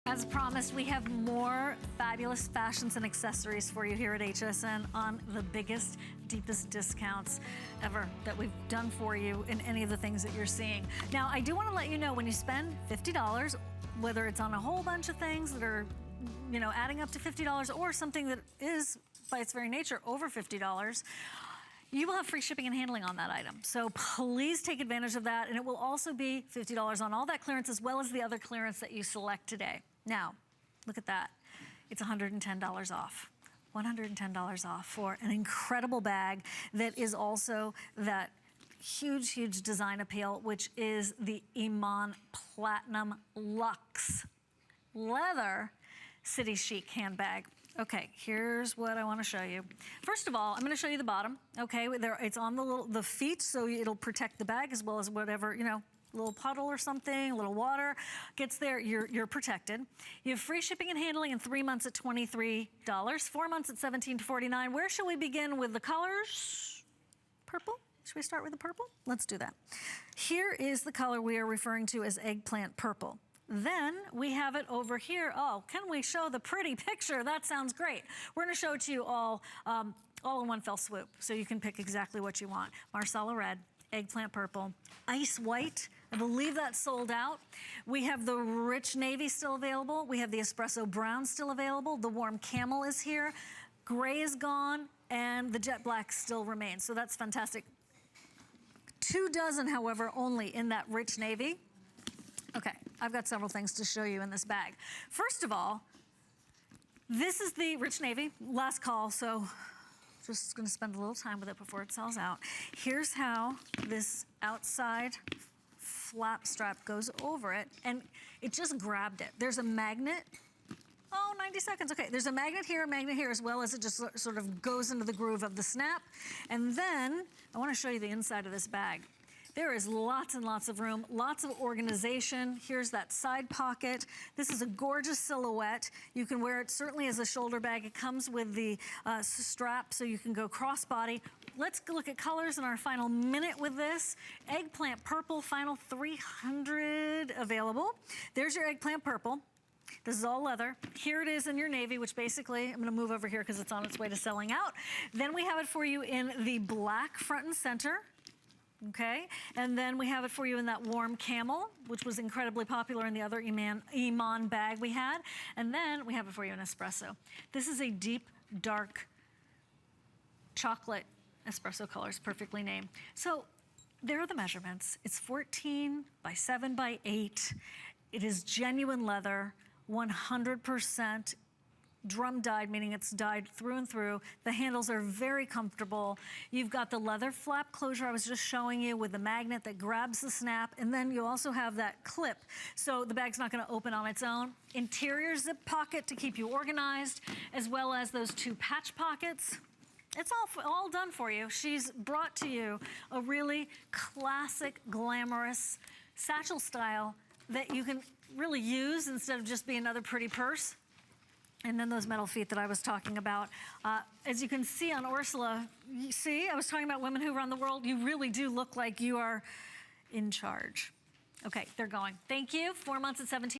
As promised, we have more fabulous fashions and accessories for you here at HSN on the biggest, deepest discounts ever that we've done for you in any of the things that you're seeing. Now, I do want to let you know when you spend $50, whether it's on a whole bunch of things that are, you know, adding up to $50 or something that is, by its very nature, over $50, you will have free shipping and handling on that item. So please take advantage of that. And it will also be $50 on all that clearance as well as the other clearance that you select today. Now, look at that. It's $110 off. $110 off for an incredible bag that is also that huge, huge design appeal, which is the IMAN Platinum Luxe Leather City Chic Handbag. Okay, here's what I want to show you. First of all, I'm going to show you the bottom. Okay, it's on the feet, so it'll protect the bag as well as whatever, you know, little puddle or something, a little water gets there, you're protected. You have free shipping and handling in 3 months at $23, 4 months at $17.49. Where should we begin with the colors? Purple? Should we start with the purple? Let's do that. Here is the color we are referring to as eggplant purple. Then we have it over here. Oh, can we show the pretty picture? That sounds great. We're gonna show it to you all in one fell swoop, so you can pick exactly what you want. Marsala red, eggplant purple, ice white. I believe that's sold out. We have the rich navy still available. We have the espresso brown still available. The warm camel is here. Gray is gone, and the jet black still remains. So that's fantastic. 2 dozen, however, only in that rich navy. Okay, I've got several things to show you in this bag. First of all, this is the rich navy, last call, so just gonna spend a little time with it before it sells out. Here's how this outside flap strap goes over it, and it just grabbed it. There's a magnet. Oh, 90 seconds, okay. There's a magnet here, as well as it just sort of goes into the groove of the snap. And then, I wanna show you the inside of this bag. There is lots and lots of room, lots of organization. Here's that side pocket. This is a gorgeous silhouette. You can wear it certainly as a shoulder bag. It comes with the strap so you can go crossbody. Let's look at colors in our final minute with this. Eggplant purple, final 300 available. There's your eggplant purple. This is all leather. Here it is in your navy, which basically, I'm gonna move over here because it's on its way to selling out. Then we have it for you in the black front and center. Okay, and then we have it for you in that warm camel, which was incredibly popular in the other IMAN bag we had. And then we have it for you in espresso. This is a deep, dark chocolate espresso color. It's perfectly named. So there are the measurements. It's 14 by 7 by 8. It is genuine leather, 100% drum dyed, meaning it's dyed through and through. The handles are very comfortable. You've got the leather flap closure I was just showing you with the magnet that grabs the snap, and then you also have that clip, so the bag's not gonna open on its own. Interior zip pocket to keep you organized, as well as those 2 patch pockets. It's all done for you. She's brought to you a really classic, glamorous satchel style that you can really use instead of just being another pretty purse. And then those metal feet that I was talking about. As you can see on Ursula, you see, I was talking about women who run the world. You really do look like you are in charge. Okay, they're going. Thank you. 4 months at 17.